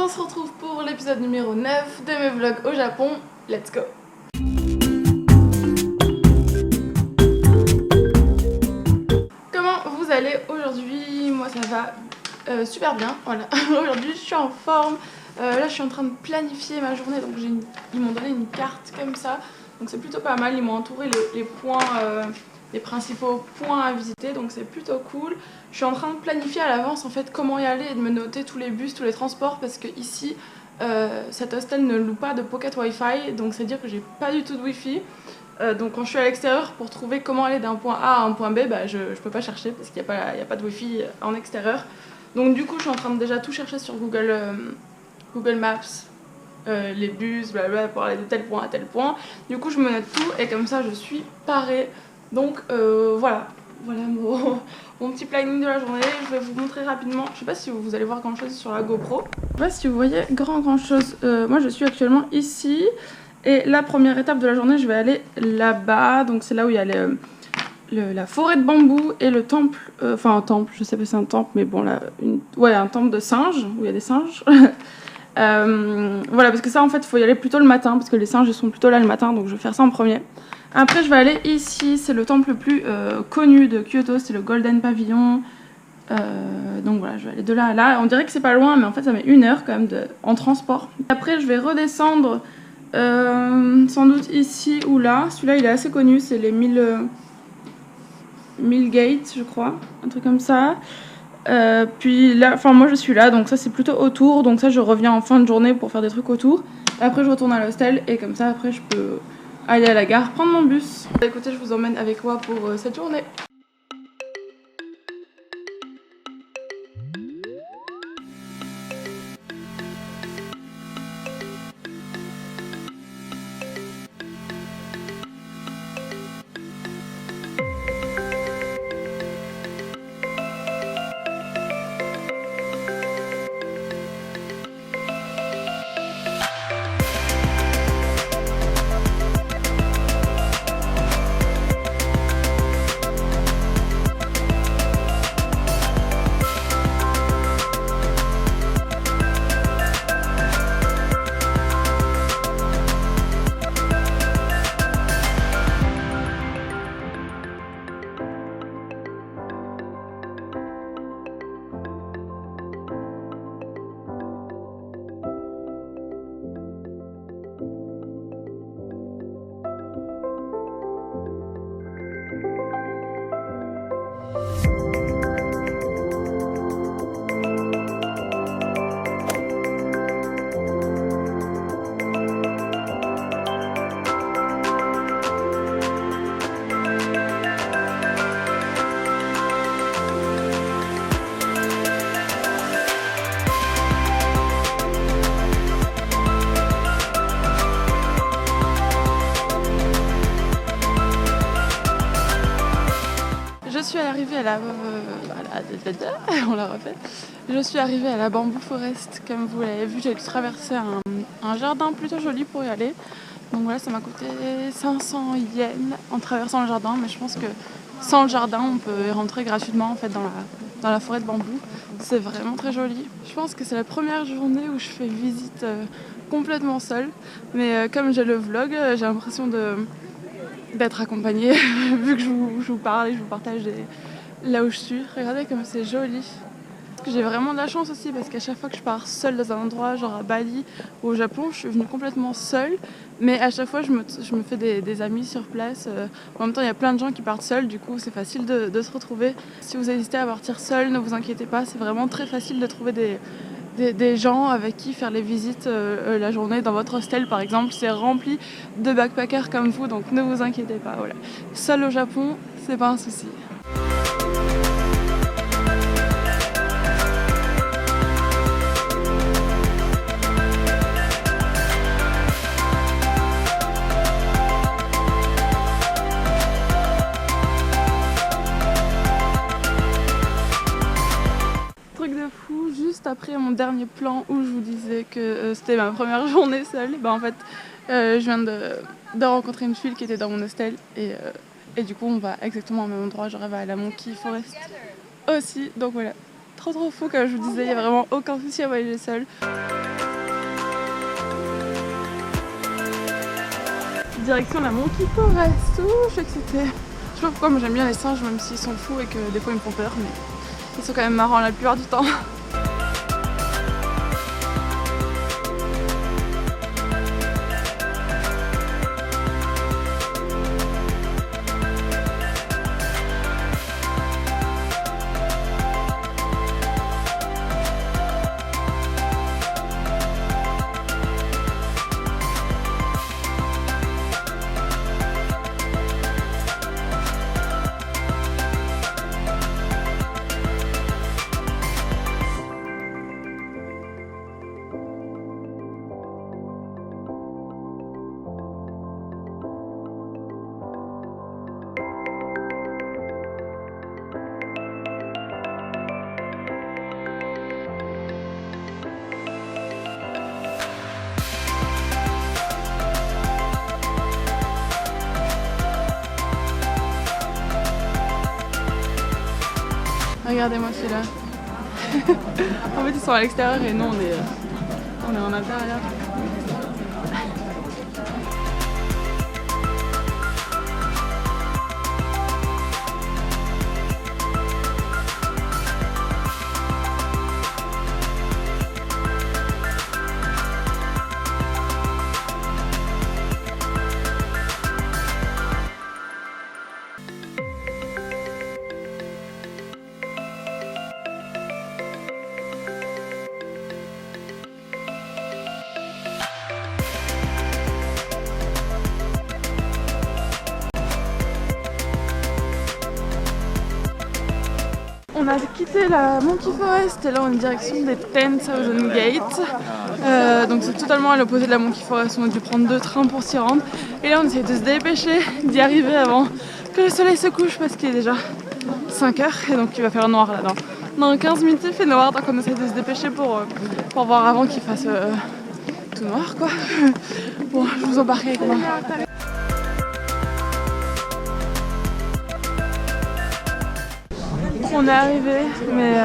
on se retrouve pour l'épisode numéro 9 de mes vlogs au Japon. Let's go! Comment vous allez aujourd'hui? Moi ça va super bien, voilà. Aujourd'hui je suis en forme. Là je suis en train de planifier ma journée, donc ils m'ont donné une carte comme ça. Donc c'est plutôt pas mal, ils m'ont entouré les points, les principaux points à visiter, donc c'est plutôt cool. Je suis en train de planifier à l'avance en fait comment y aller et de me noter tous les bus, tous les transports, parce que ici cet hostel ne loue pas de pocket wifi, donc c'est à dire que j'ai pas du tout de wifi. Donc quand je suis à l'extérieur pour trouver comment aller d'un point A à un point B, bah, je peux pas chercher parce qu'il n'y a pas de wifi en extérieur. Donc du coup je suis en train de déjà tout chercher sur Google Maps, les bus, blablabla, pour aller de tel point à tel point. Du coup je me note tout et comme ça je suis parée. Donc voilà mon petit planning de la journée. Je vais vous montrer rapidement. Je sais pas si vous allez voir grand chose sur la GoPro. Je sais pas si vous voyez grand chose. Moi je suis actuellement ici. Et la première étape de la journée, je vais aller là-bas. Donc c'est là où il y a la forêt de bambou et le temple. Enfin un temple, je sais pas si c'est un temple, mais bon là, un temple de singes, où il y a des singes. Voilà, parce que ça en fait il faut y aller plutôt le matin, parce que les singes ils sont plutôt là le matin, donc je vais faire ça en premier. Après je vais aller ici, c'est le temple le plus connu de Kyoto, c'est le Golden Pavilion. Donc voilà, je vais aller de là à là. On dirait que c'est pas loin, mais en fait ça met 1 heure quand même en transport. Après je vais redescendre sans doute ici ou là. Celui-là il est assez connu, c'est les 1000 gates je crois, un truc comme ça. Puis là, enfin moi je suis là, donc ça c'est plutôt autour, donc ça je reviens en fin de journée pour faire des trucs autour. Après je retourne à l'hostel et comme ça après je peux aller à la gare, prendre mon bus. Écoutez, je vous emmène avec moi pour cette journée. Je suis arrivée à on l'a refait. Je suis arrivée à la Bamboo Forest, comme vous l'avez vu, j'ai dû traverser un jardin plutôt joli pour y aller. Donc voilà, ça m'a coûté 500 yens en traversant le jardin, mais je pense que sans le jardin, on peut y rentrer gratuitement en fait dans la forêt de bambou. C'est vraiment très joli. Je pense que c'est la première journée où je fais visite complètement seule, mais comme j'ai le vlog, j'ai l'impression d'être accompagnée vu que je vous parle et je vous partage là où je suis. Regardez comme c'est joli. J'ai vraiment de la chance aussi parce qu'à chaque fois que je pars seule dans un endroit, genre à Bali ou au Japon, je suis venue complètement seule, mais à chaque fois je me fais des amis sur place. En même temps il y a plein de gens qui partent seuls, du coup c'est facile de se retrouver. Si vous hésitez à partir seul, ne vous inquiétez pas, c'est vraiment très facile de trouver des gens avec qui faire les visites la journée. Dans votre hostel par exemple, c'est rempli de backpackers comme vous, donc ne vous inquiétez pas. Voilà. Seul au Japon, c'est pas un souci. Juste après mon dernier plan où je vous disais que c'était ma première journée seule, bah en fait je viens de rencontrer une fille qui était dans mon hostel et du coup on va exactement au même endroit, genre elle va à la Monkey Forest aussi, donc voilà, trop fou comme je vous disais, il n'y a vraiment aucun souci à voyager seul. Direction la Monkey Forest. Je sais que c'était... Je sais pas pourquoi moi j'aime bien les singes même s'ils sont fous et que des fois ils me font peur, mais ils sont quand même marrants la plupart du temps. Regardez-moi celui-là. En fait ils sont à l'extérieur et nous on est en intérieur. On a quitté la Monkey Forest et là on est en direction des 10,000 Gates. Donc c'est totalement à l'opposé de la Monkey Forest, on a dû prendre 2 trains pour s'y rendre. Et là on essaie de se dépêcher d'y arriver avant que le soleil se couche parce qu'il est déjà 5 heures et donc il va faire noir là-dedans. Dans 15 minutes il fait noir, donc on essaie de se dépêcher pour voir avant qu'il fasse tout noir quoi. Bon, je vous embarque avec moi. On est arrivé, mais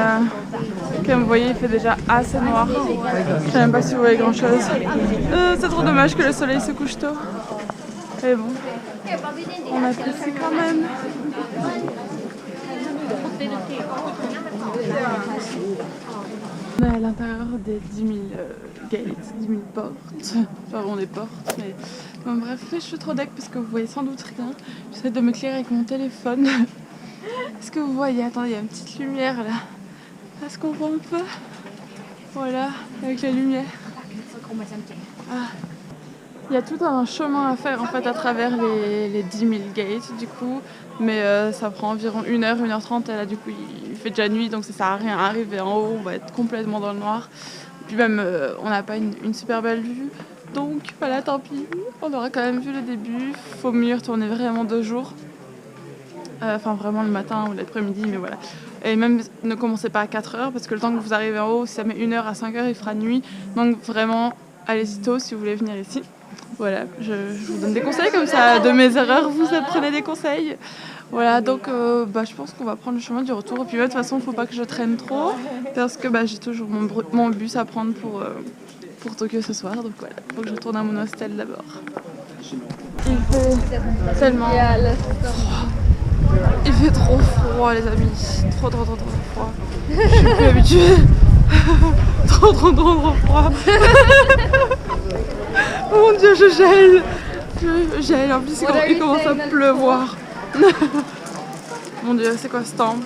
comme vous voyez, il fait déjà assez noir. Je sais même pas si vous voyez grand chose. C'est trop dommage que le soleil se couche tôt. Mais bon, on apprécie quand même. On est à l'intérieur des 10 000 gates, 10 000 portes. Enfin bon, des portes, mais bon, bref, je suis trop deck parce que vous voyez sans doute rien. J'essaie de m'éclairer avec mon téléphone. Est-ce que vous voyez? Attendez, il y a une petite lumière là. Est-ce qu'on voit un peu? Voilà, avec la lumière. Ah. Il y a tout un chemin à faire en fait à travers les 10 000 gates du coup. Mais ça prend environ 1h, 1h30 et là du coup il fait déjà nuit donc ça sert à rien. Arriver en haut, on va être complètement dans le noir. Puis même on n'a pas une super belle vue. Donc voilà, tant pis. On aura quand même vu le début. Faut mieux retourner vraiment 2 jours. Enfin vraiment le matin ou l'après-midi, mais voilà. Et même ne commencez pas à 4h parce que le temps que vous arrivez en haut, si ça met 1h à 5h, il fera nuit. Donc vraiment, allez-y tôt si vous voulez venir ici. Voilà, je vous donne des conseils comme ça, de mes erreurs, vous apprenez des conseils. Voilà, donc je pense qu'on va prendre le chemin du retour. Et puis de toute façon, il ne faut pas que je traîne trop parce que j'ai toujours mon bus à prendre pour Tokyo ce soir. Donc voilà, il faut que je retourne à mon hostel d'abord. Il fait tellement froid. Il fait trop froid les amis, trop froid. Je suis plus habituée. trop froid. Oh mon dieu, je gèle. Je gèle, en plus il commence à pleuvoir. Mon dieu, c'est quoi ce temps?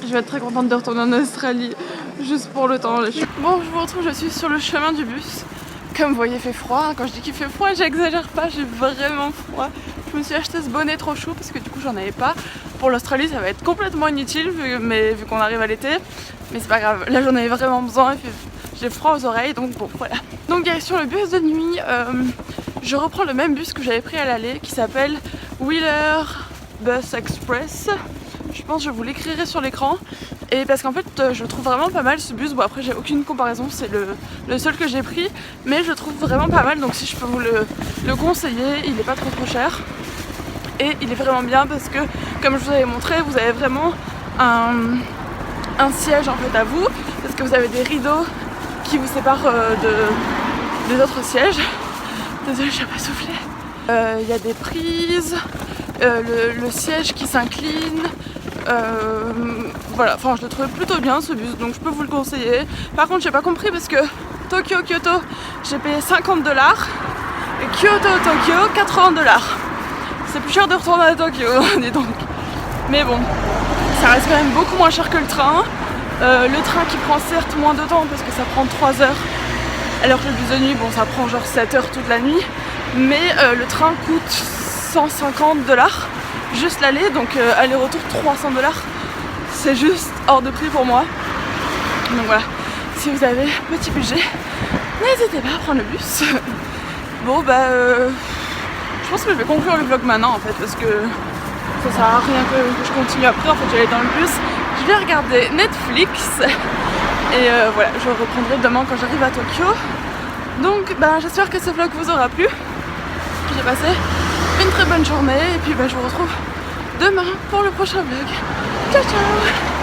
Je vais être très contente de retourner en Australie, juste pour le temps. Bon, je vous retrouve, je suis sur le chemin du bus. Comme vous voyez, il fait froid. Quand je dis qu'il fait froid, j'exagère pas, j'ai vraiment froid. Je me suis acheté ce bonnet trop chaud parce que du coup j'en avais pas. Pour l'Australie ça va être complètement inutile vu qu'on arrive à l'été. Mais c'est pas grave, là j'en avais vraiment besoin, j'ai froid aux oreilles donc bon voilà. Donc direction le bus de nuit, je reprends le même bus que j'avais pris à l'aller qui s'appelle Wheeler Bus Express. Je pense que je vous l'écrirai sur l'écran. Et parce qu'en fait je trouve vraiment pas mal ce bus. Bon après j'ai aucune comparaison, c'est le seul que j'ai pris. Mais je trouve vraiment pas mal, donc si je peux vous le conseiller, il est pas trop cher. Et il est vraiment bien parce que comme je vous avais montré, vous avez vraiment un siège en fait à vous, parce que vous avez des rideaux qui vous séparent des autres sièges. Désolée, je n'ai pas soufflé. Il y a des prises, le siège qui s'incline. Voilà, enfin je le trouvais plutôt bien ce bus, donc je peux vous le conseiller. Par contre j'ai pas compris parce que Tokyo-Kyoto j'ai payé 50 $ et Kyoto-Tokyo 80 $. C'est plus cher de retourner à Tokyo, dis donc. Mais bon, ça reste quand même beaucoup moins cher que le train. Le train qui prend certes moins de temps parce que ça prend 3 heures, alors que le bus de nuit, bon ça prend genre 7 heures toute la nuit. Mais le train coûte 150 $. Juste l'aller, donc aller-retour 300 $. C'est juste hors de prix pour moi. Donc voilà, si vous avez petit budget, n'hésitez pas à prendre le bus. Bon bah je pense que je vais conclure le vlog maintenant en fait, parce que ça sert à rien que je continue après. En fait j'allais dans le bus, je vais regarder Netflix et voilà, je reprendrai demain quand j'arrive à Tokyo. Donc bah j'espère que ce vlog vous aura plu. J'ai passé une très bonne journée et puis bah, je vous retrouve demain pour le prochain vlog. Ciao ciao.